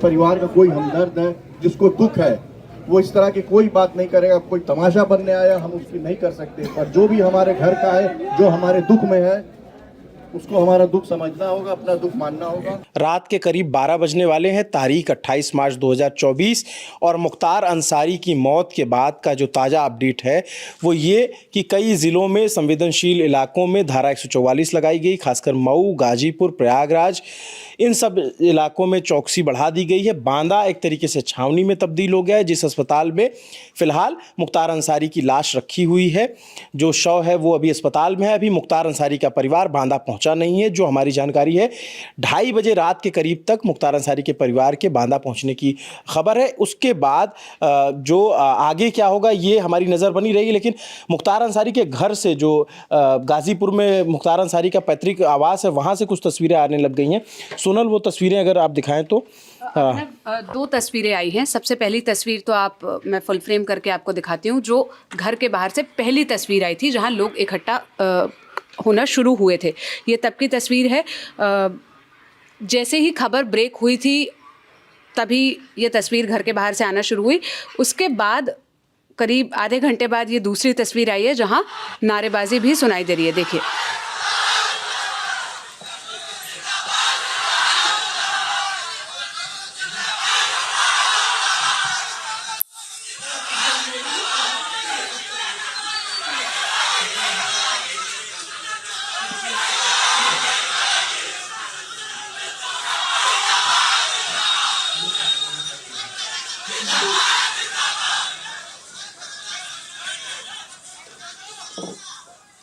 परिवार का कोई हमदर्द है, जिसको दुख है, वो इस तरह की कोई बात नहीं करेगा। कोई तमाशा बनने आया, हम उसकी नहीं कर सकते। और जो भी हमारे घर का है, जो हमारे दुख में है, उसको हमारा दुख समझना होगा, अपना दुख मानना होगा। रात के करीब 12 बजने वाले हैं। तारीख 28 मार्च 2024 और मुख्तार अंसारी की मौत के बाद का जो ताज़ा अपडेट है वो ये कि कई ज़िलों में संवेदनशील इलाकों में धारा 144 लगाई गई। खासकर मऊ, गाजीपुर, प्रयागराज, इन सब इलाकों में चौकसी बढ़ा दी गई है। बांदा एक तरीके से छावनी में तब्दील हो गया है। जिस अस्पताल में फ़िलहाल मुख्तार अंसारी की लाश रखी हुई है, जो शव है वो अभी अस्पताल में है। अभी मुख्तार अंसारी का परिवार बांदा पहुंचा नहीं है। जो हमारी जानकारी है 2:30 बजे रात के करीब तक मुख्तार अंसारी के परिवार के बांदा पहुंचने की खबर है। उसके बाद जो आगे क्या होगा ये हमारी नज़र बनी रहेगी। लेकिन मुख्तार अंसारी के घर से जो गाजीपुर में मुख्तार अंसारी का पैतृक आवास है, वहाँ से कुछ तस्वीरें आने लग गई हैं। सोनल, वो तस्वीरें अगर आप दिखाएं तो। दो तस्वीरें आई हैं। सबसे पहली तस्वीर तो मैं फुल फ्रेम करके आपको दिखाती हूँ, जो घर के बाहर से पहली तस्वीर आई थी जहाँ लोग इकट्ठा होना शुरू हुए थे। ये तब की तस्वीर है। जैसे ही खबर ब्रेक हुई थी तभी ये तस्वीर घर के बाहर से आना शुरू हुई। उसके बाद करीब आधे घंटे बाद ये दूसरी तस्वीर आई है जहाँ नारेबाजी भी सुनाई दे रही है। देखिए,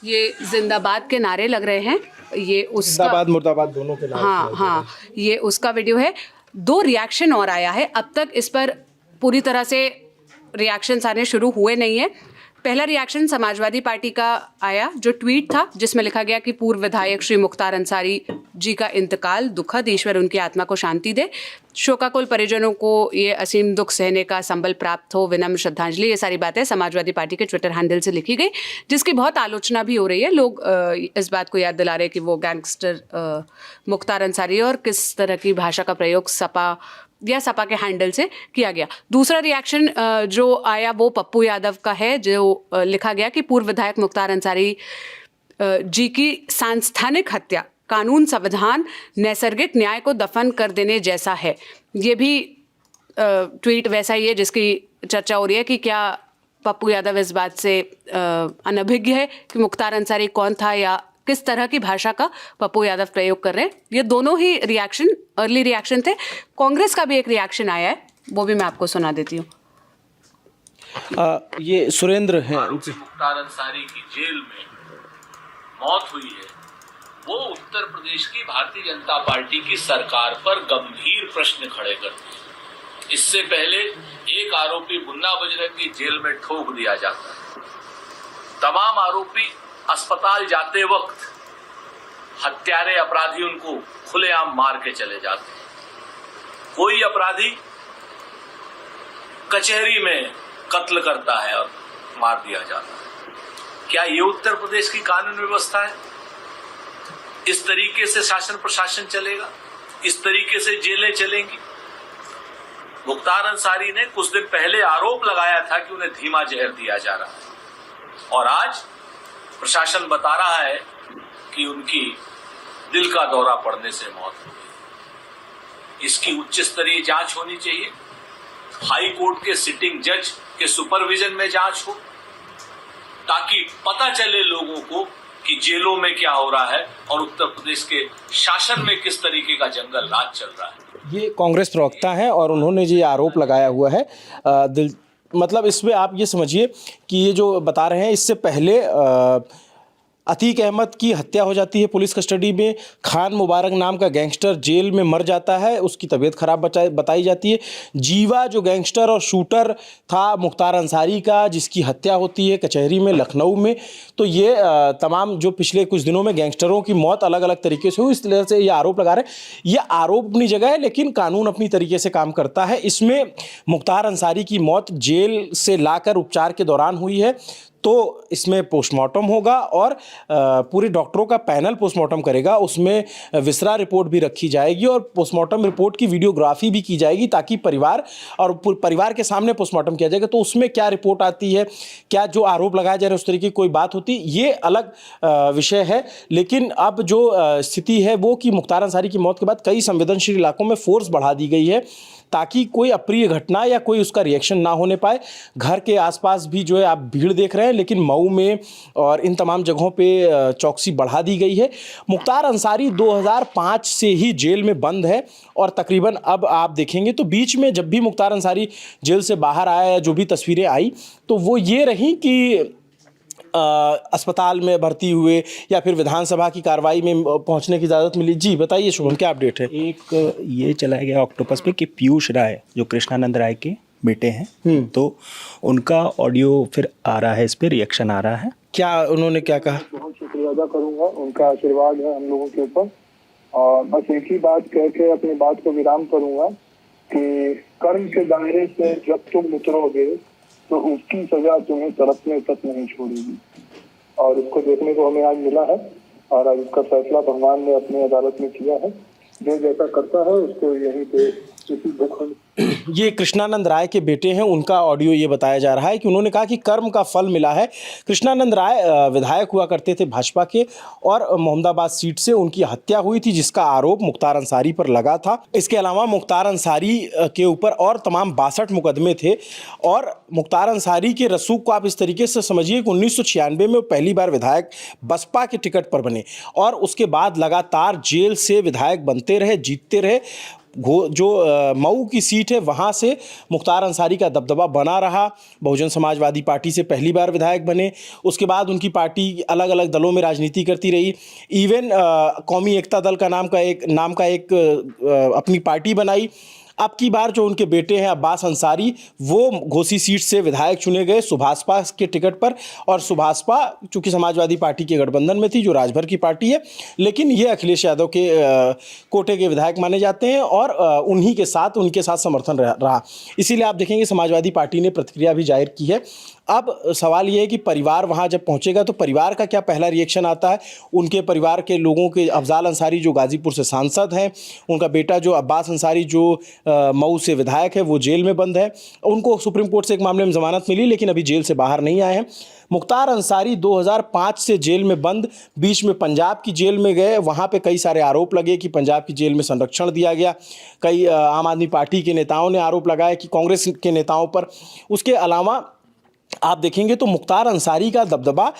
ये जिंदाबाद के नारे लग रहे हैं। ये उसका जिंदाबाद मुर्दाबाद दोनों के नारे। हाँ, ये उसका वीडियो है। 2 रिएक्शन और आया है। अब तक इस पर पूरी तरह से रिएक्शंस आने शुरू हुए नहीं है। पहला रिएक्शन समाजवादी पार्टी का आया, जो ट्वीट था जिसमें लिखा गया कि पूर्व विधायक श्री मुख्तार अंसारी जी का इंतकाल दुखद, ईश्वर उनकी आत्मा को शांति दे। शोकाकुल परिजनों को ये असीम दुख सहने का संबल प्राप्त हो, विनम्र श्रद्धांजलि। ये सारी बातें समाजवादी पार्टी के ट्विटर हैंडल से लिखी गई, जिसकी बहुत आलोचना भी हो रही है। लोग इस बात को याद दिला रहे हैं कि वो गैंगस्टर मुख्तार अंसारी और किस तरह की भाषा का प्रयोग सपा के हैंडल से किया गया। दूसरा रिएक्शन जो आया वो पप्पू यादव का है, जो लिखा गया कि पूर्व विधायक मुख्तार अंसारी जी की सांस्थानिक हत्या कानून, संविधान, नैसर्गिक न्याय को दफन कर देने जैसा है। ये भी ट्वीट वैसा ही है जिसकी चर्चा हो रही है कि क्या पप्पू यादव इस बात से अनभिज्ञ है कि मुख्तार अंसारी कौन था या किस तरह की भाषा का पप्पू यादव प्रयोग कर रहे हैं। ये दोनों ही रिएक्शन अर्ली रिएक्शन थे। कांग्रेस का भी एक रिएक्शन आया है, वो भी मैं आपको सुना देती हूँ। ये सुरेंद्र हैं। मुख्तार अंसारी की जेल में मौत हुई है, वो उत्तर प्रदेश की भारतीय जनता पार्टी की सरकार पर गंभीर प्रश्न खड़े करती है। इससे पहले एक आरोपी मुन्ना बजरंगी जेल में ठोक दिया जाता है। तमाम आरोपी अस्पताल जाते वक्त हत्यारे अपराधी उनको खुलेआम मार के चले जाते हैं। कोई अपराधी कचहरी में कत्ल करता है और मार दिया जाता है। क्या ये उत्तर प्रदेश की कानून व्यवस्था है? इस तरीके से शासन प्रशासन चलेगा? इस तरीके से जेलें चलेंगी? मुख्तार अंसारी ने कुछ दिन पहले आरोप लगाया था कि उन्हें धीमा जहर दिया जा रहा है, और आज प्रशासन बता रहा है कि उनकी दिल का दौरा पड़ने से मौत हो गई। इसकी उच्च स्तरीय जांच होनी चाहिए। हाई कोर्ट के सिटिंग जज के सुपरविजन में जांच हो, ताकि पता चले लोगों को कि जेलों में क्या हो रहा है और उत्तर प्रदेश के शासन में किस तरीके का जंगल राज चल रहा है। ये कांग्रेस प्रवक्ता हैं और उन्होंने जो आरोप लगाया हुआ है, मतलब इसमें आप ये समझिए कि ये जो बता रहे हैं, इससे पहले अतीक अहमद की हत्या हो जाती है पुलिस कस्टडी में। खान मुबारक नाम का गैंगस्टर जेल में मर जाता है, उसकी तबीयत खराब बताई जाती है। जीवा जो गैंगस्टर और शूटर था मुख्तार अंसारी का, जिसकी हत्या होती है कचहरी में लखनऊ में। तो ये तमाम जो पिछले कुछ दिनों में गैंगस्टरों की मौत अलग अलग तरीके से हुई, इस तरह से ये आरोप लगा रहे हैं। ये आरोप अपनी जगह है, लेकिन कानून अपनी तरीके से काम करता है। इसमें मुख्तार अंसारी की मौत जेल से लाकर उपचार के दौरान हुई है, तो इसमें पोस्टमार्टम होगा और पूरे डॉक्टरों का पैनल पोस्टमार्टम करेगा, उसमें विसरा रिपोर्ट भी रखी जाएगी और पोस्टमार्टम रिपोर्ट की वीडियोग्राफी भी की जाएगी ताकि परिवार के सामने पोस्टमार्टम किया जाएगा। तो उसमें क्या रिपोर्ट आती है, क्या जो आरोप लगाया जा रहा है उस तरीके की कोई बात होती, ये अलग विषय है। लेकिन अब जो स्थिति है वो कि मुख्तार अंसारी की मौत के बाद कई संवेदनशील इलाकों में फोर्स बढ़ा दी गई है ताकि कोई अप्रिय घटना या कोई उसका रिएक्शन ना होने पाए। घर के आसपास भी जो है आप भीड़ देख रहे हैं, लेकिन मऊ में और इन तमाम जगहों पे चौकसी बढ़ा दी गई है। मुख्तार अंसारी 2005 से ही जेल में बंद है और तकरीबन अब आप देखेंगे तो बीच में जब भी मुख्तार अंसारी जेल से बाहर आया या जो भी तस्वीरें आई तो वो ये रही कि अस्पताल में भर्ती हुए या फिर विधानसभा की कार्रवाई में पहुंचने की इजाज़त मिली। जी बताइए शुभम, क्या अपडेट है? एक ये चलाया गया ऑक्टोपस पे कि पीयूष राय जो कृष्णानंद राय के बेटे हैं, तो उनका ऑडियो फिर आ रहा है, इस पे रिएक्शन आ रहा है। क्या उन्होंने क्या कहा? बहुत शुक्रिया अदा करूंगा, उनका आशीर्वाद है हम लोगों के ऊपर। और बस एक ही बात कह के अपनी बात को विराम करूंगा कि कर्म के दायरे से जब तुम उतरोगे तो उसकी सजा तुम्हें तड़पने तक नहीं छोड़ेगी। और उसको देखने को हमें आज मिला है और आज उसका फैसला भगवान ने अपनी अदालत में किया है। जो जैसा करता है उसको यहीं पे किसी दुख। ये कृष्णानंद राय के बेटे हैं, उनका ऑडियो ये बताया जा रहा है कि उन्होंने कहा कि कर्म का फल मिला है। कृष्णानंद राय विधायक हुआ करते थे भाजपा के और मोहम्मदाबाद सीट से उनकी हत्या हुई थी जिसका आरोप मुख्तार अंसारी पर लगा था। इसके अलावा मुख्तार अंसारी के ऊपर और तमाम 62 मुकदमे थे और मुख्तार अंसारी के रसूख को आप इस तरीके से समझिए कि 1996 में पहली बार विधायक बसपा के टिकट पर बने और उसके बाद लगातार जेल से विधायक बनते रहे, जीतते रहे। जो मऊ की सीट है वहाँ से मुख्तार अंसारी का दबदबा बना रहा। बहुजन समाजवादी पार्टी से पहली बार विधायक बने, उसके बाद उनकी पार्टी अलग अलग दलों में राजनीति करती रही। इवन कौमी एकता दल का नाम का एक अपनी पार्टी बनाई। अब की बार जो उनके बेटे हैं अब्बास अंसारी, वो घोसी सीट से विधायक चुने गए सुभाषपा के टिकट पर। और सुभाषपा चूंकि समाजवादी पार्टी के गठबंधन में थी जो राजभर की पार्टी है, लेकिन ये अखिलेश यादव के कोटे के विधायक माने जाते हैं और उनके साथ समर्थन रहा। इसीलिए आप देखेंगे समाजवादी पार्टी ने प्रतिक्रिया भी जाहिर की है। अब सवाल ये है कि परिवार वहाँ जब पहुँचेगा तो परिवार का क्या पहला रिएक्शन आता है। उनके परिवार के लोगों के, अफजाल अंसारी जो गाजीपुर से सांसद हैं, उनका बेटा जो अब्बास अंसारी जो मऊ से विधायक है वो जेल में बंद है। उनको सुप्रीम कोर्ट से एक मामले में ज़मानत मिली लेकिन अभी जेल से बाहर नहीं आए हैं। मुख्तार अंसारी 2005 से जेल में बंद, बीच में पंजाब की जेल में गए, वहाँ पे कई सारे आरोप लगे कि पंजाब की जेल में संरक्षण दिया गया। कई आम आदमी पार्टी के नेताओं ने आरोप लगाया कि कांग्रेस के नेताओं पर। उसके अलावा आप देखेंगे तो मुख्तार अंसारी का दबदबा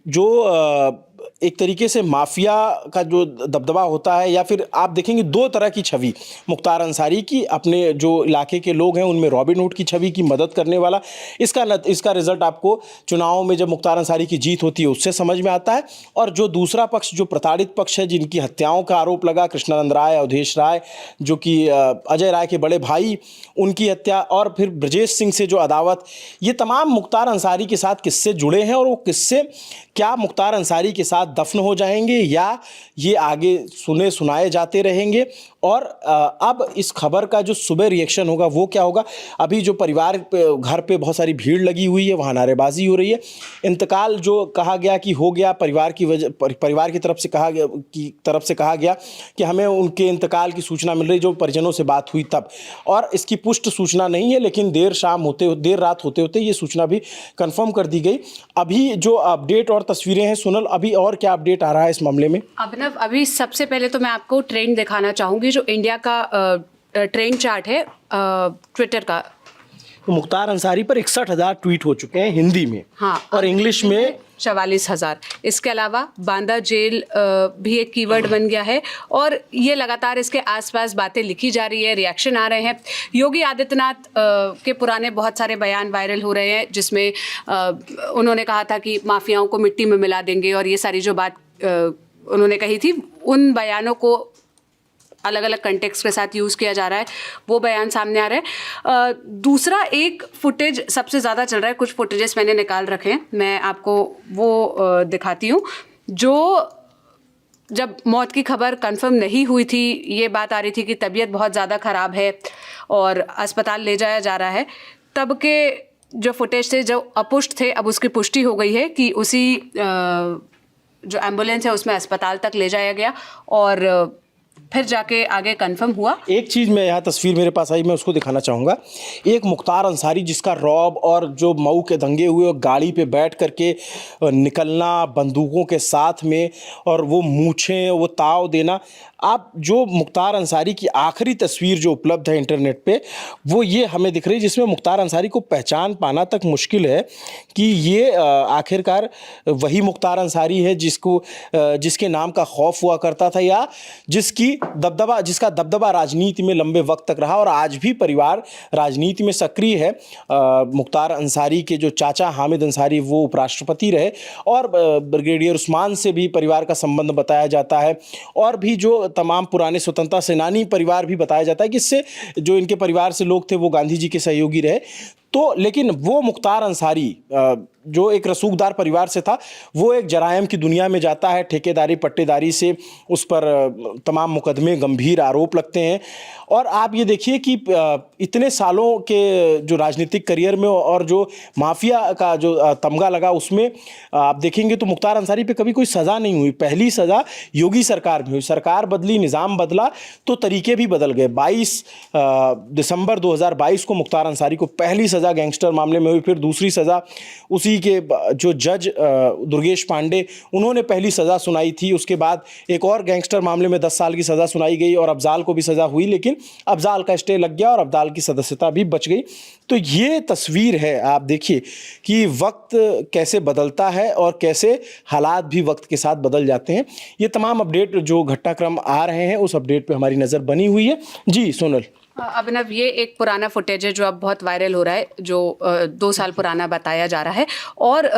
जो एक तरीके से माफिया का जो दबदबा होता है, या फिर आप देखेंगे दो तरह की छवि मुख्तार अंसारी की, अपने जो इलाके के लोग हैं उनमें रॉबिन हुड की छवि की मदद करने वाला। इसका रिजल्ट आपको चुनाव में जब मुख्तार अंसारी की जीत होती है उससे समझ में आता है। और जो दूसरा पक्ष, जो प्रताड़ित पक्ष है, जिनकी हत्याओं का आरोप लगा, कृष्णानंद राय, अवधेश राय, जो कि अजय राय के बड़े भाई, उनकी हत्या, और फिर ब्रजेश सिंह से जो अदावत, ये तमाम मुख्तार अंसारी के साथ किस्से जुड़े हैं। और वो किस्से क्या मुख्तार अंसारी के साथ दफन हो जाएंगे या ये आगे सुनाए जाते रहेंगे। और अब इस खबर का जो सुबह रिएक्शन होगा वो क्या होगा। अभी जो परिवार घर पे बहुत सारी भीड़ लगी हुई है, वहाँ नारेबाजी हो रही है। इंतकाल जो कहा गया कि हो गया, परिवार की तरफ से कहा गया कि हमें उनके इंतकाल की सूचना मिल रही, जो परिजनों से बात हुई तब। और इसकी पुष्ट सूचना नहीं है, लेकिन देर रात होते होते ये सूचना भी कंफर्म कर दी गई। अभी जो अपडेट और तस्वीरें हैं सोनल, अभी और क्या अपडेट आ रहा है इस मामले में? अभिनव, अभी सबसे पहले तो मैं आपको ट्रेंड दिखाना चाहूँगी, जो इंडिया का ट्रेंड चार्ट है ट्विटर का। तो मुख्तार अंसारी पर 61,000 ट्वीट हो चुके हैं हिंदी में, हाँ, और इंग्लिश में 44,000। इसके अलावा बांदा जेल भी एक कीवर्ड बन गया है और ये लगातार इसके आसपास बातें लिखी जा रही है, रिएक्शन आ रहे हैं। योगी आदित्यनाथ के पुराने बहुत सारे बयान वायरल हो रहे हैं जिसमें उन्होंने कहा था कि माफियाओं को मिट्टी में मिला देंगे, और ये सारी जो बात उन्होंने कही थी, उन बयानों को अलग अलग कंटेक्स्ट के साथ यूज़ किया जा रहा है, वो बयान सामने आ रहा है। दूसरा एक फुटेज सबसे ज़्यादा चल रहा है, कुछ फुटेजेस मैंने निकाल रखे हैं, मैं आपको वो दिखाती हूँ। जो जब मौत की खबर कंफर्म नहीं हुई थी, ये बात आ रही थी कि तबीयत बहुत ज़्यादा ख़राब है और अस्पताल ले जाया जा रहा है, तब के जो फुटेज थे जो अपुष्ट थे, अब उसकी पुष्टि हो गई है कि उसी जो एम्बुलेंस है उसमें अस्पताल तक ले जाया गया और फिर जाके आगे कंफर्म हुआ। एक चीज़ मैं यहाँ तस्वीर मेरे पास आई, मैं उसको दिखाना चाहूँगा। एक मुख्तार अंसारी जिसका रौब और जो मऊ के दंगे हुए और गाड़ी पे बैठ करके निकलना बंदूकों के साथ में और वो मूछें वो ताव देना, आप जो मुख्तार अंसारी की आखिरी तस्वीर जो उपलब्ध है इंटरनेट पे वो ये हमें दिख रही है, जिसमें मुख्तार अंसारी को पहचान पाना तक मुश्किल है कि ये आखिरकार वही मुख्तार अंसारी है जिसके नाम का खौफ हुआ करता था या जिसका दबदबा राजनीति में लंबे वक्त तक रहा और आज भी परिवार राजनीति में सक्रिय है। मुख्तार अंसारी के जो चाचा हामिद अंसारी वो उपराष्ट्रपति रहे और ब्रिगेडियर उस्मान से भी परिवार का संबंध बताया जाता है और भी जो तमाम पुराने स्वतंत्रता सेनानी परिवार भी बताया जाता है कि इससे जो इनके परिवार से लोग थे वो गांधी जी के सहयोगी रहे। तो लेकिन वो मुख्तार अंसारी जो एक रसूखदार परिवार से था वो एक जराइम की दुनिया में जाता है। ठेकेदारी पट्टेदारी से उस पर तमाम मुकदमे गंभीर आरोप लगते हैं और आप ये देखिए कि इतने सालों के जो राजनीतिक करियर में और जो माफिया का जो तमगा लगा उसमें आप देखेंगे तो मुख्तार अंसारी पे कभी कोई सज़ा नहीं हुई। पहली सज़ा योगी सरकार में हुई, सरकार बदली निज़ाम बदला तो तरीके भी बदल गए। 22 दिसंबर 2022 को मुख्तार अंसारी को पहली सज़ा गैंगस्टर मामले में हुई, फिर दूसरी सज़ा उसी के जो जज दुर्गेश पांडे उन्होंने पहली सज़ा सुनाई थी। उसके बाद एक और गैंगस्टर मामले में 10 साल की सज़ा सुनाई गई और अफजाल को भी सज़ा हुई, लेकिन अफजाल का स्टे लग गया और अफजाल की सदस्यता भी बच गई। तो ये तस्वीर है, आप देखिए कि वक्त कैसे बदलता है और कैसे हालात भी वक्त के साथ बदल जाते हैं। ये तमाम अपडेट जो घटनाक्रम आ रहे हैं उस अपडेट पे हमारी नज़र बनी हुई है। जी सोनल। अभिनव, ये एक पुराना फुटेज है जो अब बहुत वायरल हो रहा है, जो 2 साल पुराना बताया जा रहा है और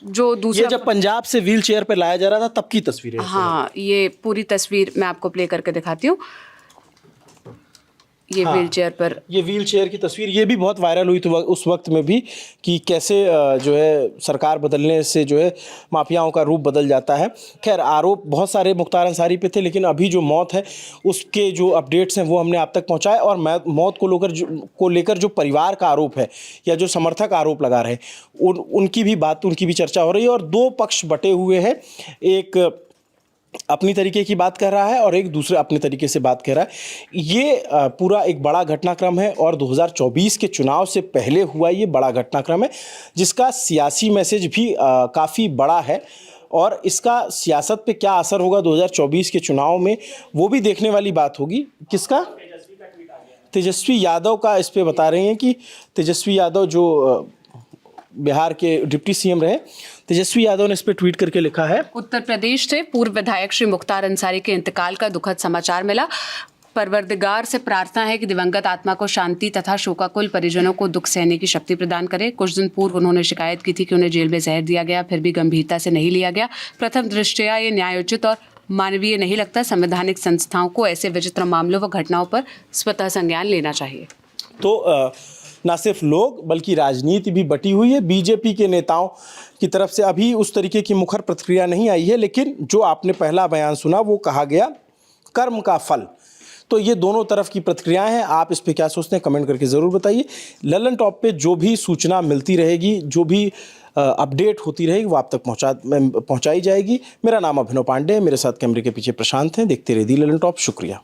जो दूसरा ये जब पंजाब से व्हील चेयर पर लाया जा रहा था तब की तस्वीर है। हाँ, ये पूरी तस्वीर मैं आपको प्ले करके दिखाती हूँ। ये व्हील चेयर पर, ये व्हील चेयर की तस्वीर ये भी बहुत वायरल हुई थी उस वक्त में भी कि कैसे जो है सरकार बदलने से जो है माफियाओं का रूप बदल जाता है। खैर आरोप बहुत सारे मुख्तार अंसारी पे थे, लेकिन अभी जो मौत है उसके जो अपडेट्स हैं वो हमने आप तक पहुंचाए और मौत को लेकर जो परिवार का आरोप है या जो समर्थक आरोप लगा रहे हैं उनकी भी चर्चा हो रही है और दो पक्ष बटे हुए हैं। एक अपनी तरीके की बात कर रहा है और एक दूसरे अपने तरीके से बात कर रहा है। ये पूरा एक बड़ा घटनाक्रम है और 2024 के चुनाव से पहले हुआ ये बड़ा घटनाक्रम है जिसका सियासी मैसेज भी काफ़ी बड़ा है और इसका सियासत पे क्या असर होगा 2024 के चुनाव में वो भी देखने वाली बात होगी। किसका? तेजस्वी यादव का इस पे बता रहे हैं कि तेजस्वी यादव जो बिहार के डिप्टी सीएम रहे, तेजस्वी यादव ने इस पे ट्वीट करके लिखा है, उत्तर प्रदेश से पूर्व विधायक श्री मुख्तार अंसारी के इंतकाल का दुखद समाचार मिला। परवरदिगार से प्रार्थना है कि दिवंगत आत्मा को शांति तथा शोकाकुल परिजनों को दुख सहने की शक्ति प्रदान करे। कुछ दिन पूर्व उन्होंने शिकायत की थी कि उन्हें जेल में जहर दिया गया, फिर भी गंभीरता से नहीं लिया गया। प्रथम दृष्टया ये न्यायोचित और मानवीय नहीं लगता। संवैधानिक संस्थाओं को ऐसे विचित्र मामलों व घटनाओं पर स्वतः संज्ञान लेना चाहिए। तो ना सिर्फ लोग बल्कि राजनीति भी बटी हुई है। बीजेपी के नेताओं की तरफ से अभी उस तरीके की मुखर प्रतिक्रिया नहीं आई है, लेकिन जो आपने पहला बयान सुना वो कहा गया कर्म का फल। तो ये दोनों तरफ की प्रतिक्रियाएं हैं। आप इस पे क्या सोचते हैं कमेंट करके ज़रूर बताइए। ललन टॉप पे जो भी सूचना मिलती रहेगी, जो भी अपडेट होती रहेगी वो आप तक पहुंचाई जाएगी। मेरा नाम अभिनव पांडे है, मेरे साथ कैमरे के पीछे प्रशांत हैं। देखते रहिए ललन टॉप। शुक्रिया।